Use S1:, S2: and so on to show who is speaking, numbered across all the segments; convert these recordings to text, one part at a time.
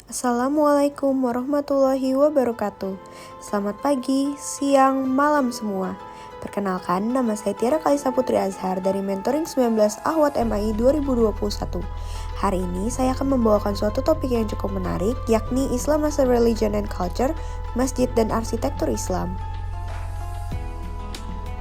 S1: Assalamualaikum warahmatullahi wabarakatuh. Selamat pagi, siang, malam semua. Perkenalkan, nama saya Tiara Kalisa Putri Azhar dari Mentoring 19 Ahwat MAI 2021. Hari ini saya akan membawakan suatu topik yang cukup menarik, yakni Islam as a Religion and Culture, Masjid dan Arsitektur Islam.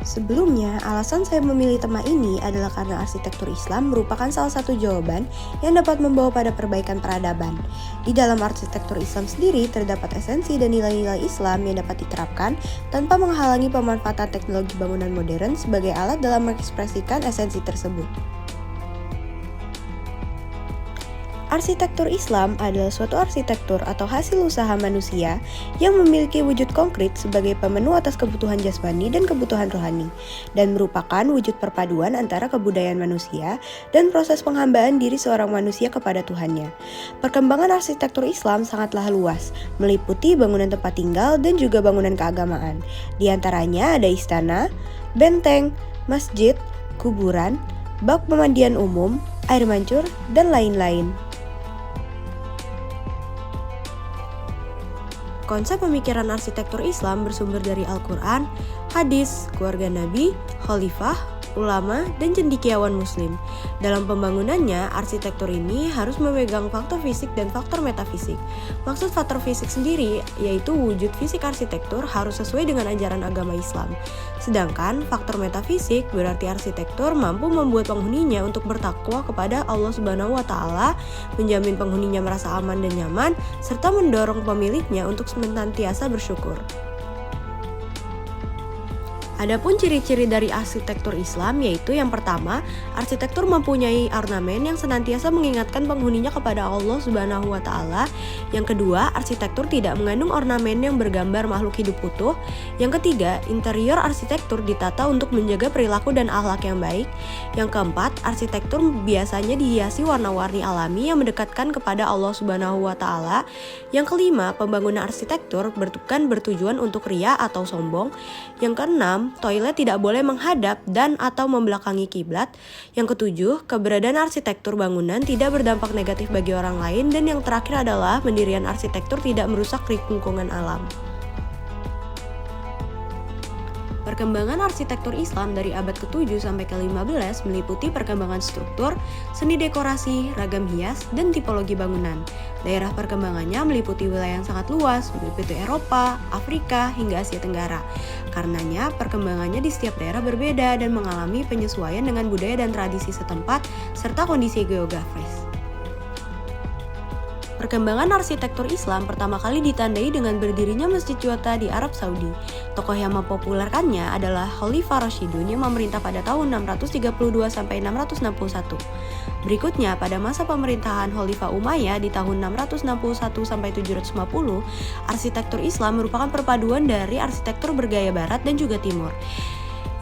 S1: Sebelumnya, alasan saya memilih tema ini adalah karena arsitektur Islam merupakan salah satu jawaban yang dapat membawa pada perbaikan peradaban. Di dalam arsitektur Islam sendiri terdapat esensi dan nilai-nilai Islam yang dapat diterapkan tanpa menghalangi pemanfaatan teknologi bangunan modern sebagai alat dalam mengekspresikan esensi tersebut. Arsitektur Islam adalah suatu arsitektur atau hasil usaha manusia yang memiliki wujud konkret sebagai pemenuh atas kebutuhan jasmani dan kebutuhan rohani, dan merupakan wujud perpaduan antara kebudayaan manusia dan proses penghambaan diri seorang manusia kepada Tuhannya. Perkembangan arsitektur Islam sangatlah luas, meliputi bangunan tempat tinggal dan juga bangunan keagamaan. Di antaranya ada istana, benteng, masjid, kuburan, bak pemandian umum, air mancur, dan lain-lain. Konsep pemikiran arsitektur Islam bersumber dari Al-Quran, hadis, keluarga Nabi, khalifah, ulama, dan cendekiawan muslim. Dalam pembangunannya, arsitektur ini harus memegang faktor fisik dan faktor metafisik. Maksud faktor fisik sendiri yaitu wujud fisik arsitektur harus sesuai dengan ajaran agama Islam. Sedangkan faktor metafisik berarti arsitektur mampu membuat penghuninya untuk bertakwa kepada Allah Subhanahu wa Ta'ala, menjamin penghuninya merasa aman dan nyaman, serta mendorong pemiliknya untuk senantiasa bersyukur. Adapun ciri-ciri dari arsitektur Islam yaitu yang pertama, arsitektur mempunyai ornamen yang senantiasa mengingatkan penghuninya kepada Allah Subhanahu wa Ta'ala. Yang kedua, arsitektur tidak mengandung ornamen yang bergambar makhluk hidup utuh. Yang ketiga, interior arsitektur ditata untuk menjaga perilaku dan akhlak yang baik. Yang keempat, arsitektur biasanya dihiasi warna-warni alami yang mendekatkan kepada Allah Subhanahu wa Ta'ala. Yang kelima, pembangunan arsitektur bukan bertujuan untuk ria atau sombong. Yang keenam, toilet tidak boleh menghadap dan atau membelakangi kiblat. Yang ketujuh, keberadaan arsitektur bangunan tidak berdampak negatif bagi orang lain. Dan yang terakhir adalah pendirian arsitektur tidak merusak lingkungan alam. Perkembangan arsitektur Islam dari abad ke-7 sampai ke-15 meliputi perkembangan struktur, seni dekorasi, ragam hias, dan tipologi bangunan. Daerah perkembangannya meliputi wilayah yang sangat luas, meliputi Eropa, Afrika, hingga Asia Tenggara. Karenanya, perkembangannya di setiap daerah berbeda dan mengalami penyesuaian dengan budaya dan tradisi setempat, serta kondisi geografis. Perkembangan arsitektur Islam pertama kali ditandai dengan berdirinya Masjid Juwata di Arab Saudi. Tokoh yang mempopulerkannya adalah Khalifah Rasyidun yang memerintah pada tahun 632 sampai 661. Berikutnya, pada masa pemerintahan Khalifah Umayyah di tahun 661 sampai 750, arsitektur Islam merupakan perpaduan dari arsitektur bergaya barat dan juga timur.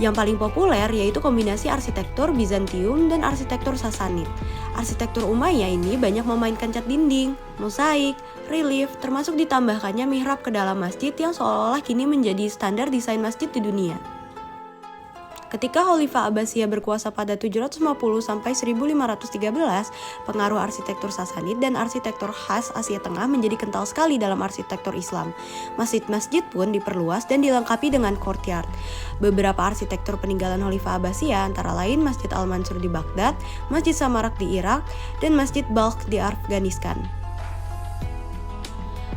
S1: Yang paling populer yaitu kombinasi arsitektur Bizantium dan arsitektur Sasanid. Arsitektur Umayyah ini banyak memainkan cat dinding, mosaik, relief, termasuk ditambahkannya mihrab ke dalam masjid yang seolah-olah kini menjadi standar desain masjid di dunia. Ketika Khalifah Abbasiyah berkuasa pada 750 sampai 1513, pengaruh arsitektur Sasanid dan arsitektur khas Asia Tengah menjadi kental sekali dalam arsitektur Islam. Masjid-masjid pun diperluas dan dilengkapi dengan courtyard. Beberapa arsitektur peninggalan Khalifah Abbasiyah antara lain Masjid Al-Mansur di Baghdad, Masjid Samarak di Irak, dan Masjid Balkh di Afghanistan.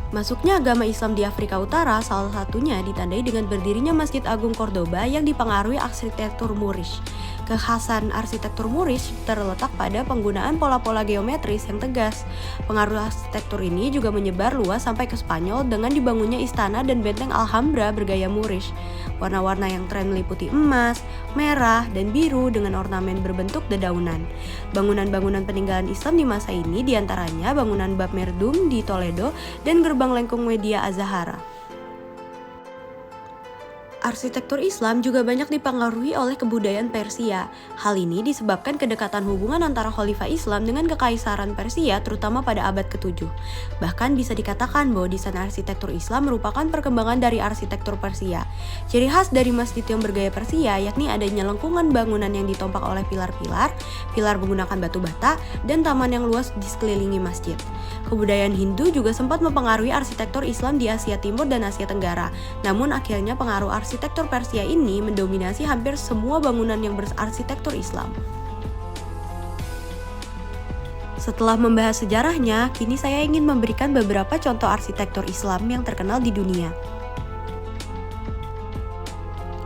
S1: Masuknya agama Islam di Afrika Utara salah satunya ditandai dengan berdirinya Masjid Agung Cordoba yang dipengaruhi arsitektur Moorish. Kekhasan arsitektur Moorish terletak pada penggunaan pola-pola geometris yang tegas. Pengaruh arsitektur ini juga menyebar luas sampai ke Spanyol dengan dibangunnya istana dan benteng Alhambra bergaya Moorish. Warna-warna yang tren meliputi emas, merah, dan biru dengan ornamen berbentuk dedaunan. Bangunan-bangunan peninggalan Islam di masa ini diantaranya bangunan Bab Merdum di Toledo dan gerbang lengkung Media Az-Zahara. Arsitektur Islam juga banyak dipengaruhi oleh kebudayaan Persia. Hal ini disebabkan kedekatan hubungan antara Khalifah Islam dengan Kekaisaran Persia terutama pada abad ke-7. Bahkan bisa dikatakan bahwa desain arsitektur Islam merupakan perkembangan dari arsitektur Persia. Ciri khas dari masjid yang bergaya Persia yakni adanya lengkungan bangunan yang ditompak oleh pilar-pilar, pilar menggunakan batu bata, dan taman yang luas di sekelilingi masjid. Kebudayaan Hindu juga sempat mempengaruhi arsitektur Islam di Asia Timur dan Asia Tenggara. Namun akhirnya pengaruh arsitektur Persia ini mendominasi hampir semua bangunan yang berarsitektur Islam. Setelah membahas sejarahnya, kini saya ingin memberikan beberapa contoh arsitektur Islam yang terkenal di dunia.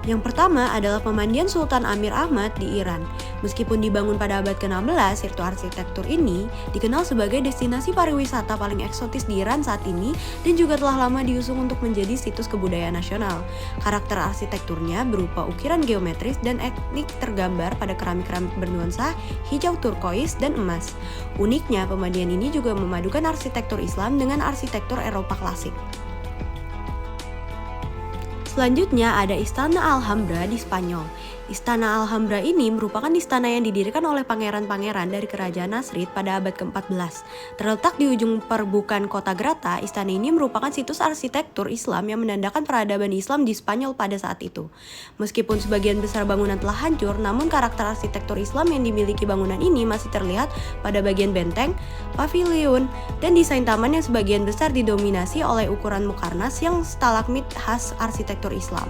S1: Yang pertama adalah pemandian Sultan Amir Ahmad di Iran. Meskipun dibangun pada abad ke-16, sirkuit arsitektur ini dikenal sebagai destinasi pariwisata paling eksotis di Iran saat ini dan juga telah lama diusung untuk menjadi situs kebudayaan nasional. Karakter arsitekturnya berupa ukiran geometris dan etnik tergambar pada keramik-keramik bernuansa hijau turkois dan emas. Uniknya, pemandian ini juga memadukan arsitektur Islam dengan arsitektur Eropa klasik. Selanjutnya ada Istana Alhambra di Spanyol. Istana Alhambra ini merupakan istana yang didirikan oleh pangeran-pangeran dari Kerajaan Nasrid pada abad ke-14. Terletak di ujung perbukitan kota Grata, istana ini merupakan situs arsitektur Islam yang menandakan peradaban Islam di Spanyol pada saat itu. Meskipun sebagian besar bangunan telah hancur, namun karakter arsitektur Islam yang dimiliki bangunan ini masih terlihat pada bagian benteng, pavilion, dan desain taman yang sebagian besar didominasi oleh ukuran mukarnas yang stalagmit khas arsitektur Islam.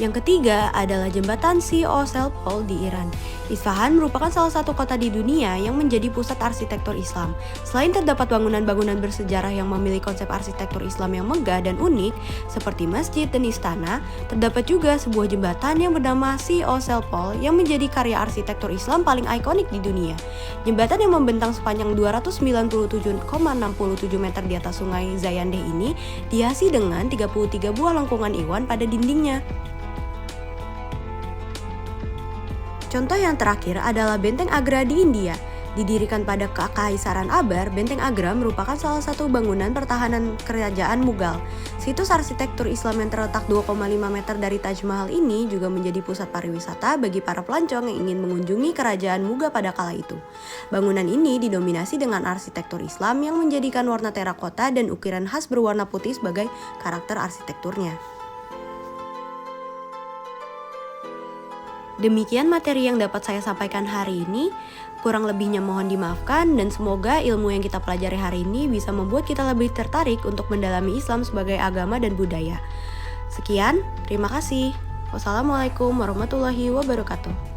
S1: Yang ketiga adalah jembatan Seo-Selpol di Iran. Isfahan merupakan salah satu kota di dunia yang menjadi pusat arsitektur Islam. Selain terdapat bangunan-bangunan bersejarah yang memiliki konsep arsitektur Islam yang megah dan unik, seperti masjid dan istana, terdapat juga sebuah jembatan yang bernama Seo-Selpol yang menjadi karya arsitektur Islam paling ikonik di dunia. Jembatan yang membentang sepanjang 297,67 meter di atas sungai Zayandeh ini dihiasi dengan 33 buah lengkungan iwan pada dindingnya. Contoh yang terakhir adalah Benteng Agra di India. Didirikan pada Kekaisaran Akbar, Benteng Agra merupakan salah satu bangunan pertahanan kerajaan Mughal. Situs arsitektur Islam yang terletak 2,5 meter dari Taj Mahal ini juga menjadi pusat pariwisata bagi para pelancong yang ingin mengunjungi kerajaan Mughal pada kala itu. Bangunan ini didominasi dengan arsitektur Islam yang menjadikan warna terakota dan ukiran khas berwarna putih sebagai karakter arsitekturnya. Demikian materi yang dapat saya sampaikan hari ini. Kurang lebihnya mohon dimaafkan dan semoga ilmu yang kita pelajari hari ini bisa membuat kita lebih tertarik untuk mendalami Islam sebagai agama dan budaya. Sekian, terima kasih. Wassalamualaikum warahmatullahi wabarakatuh.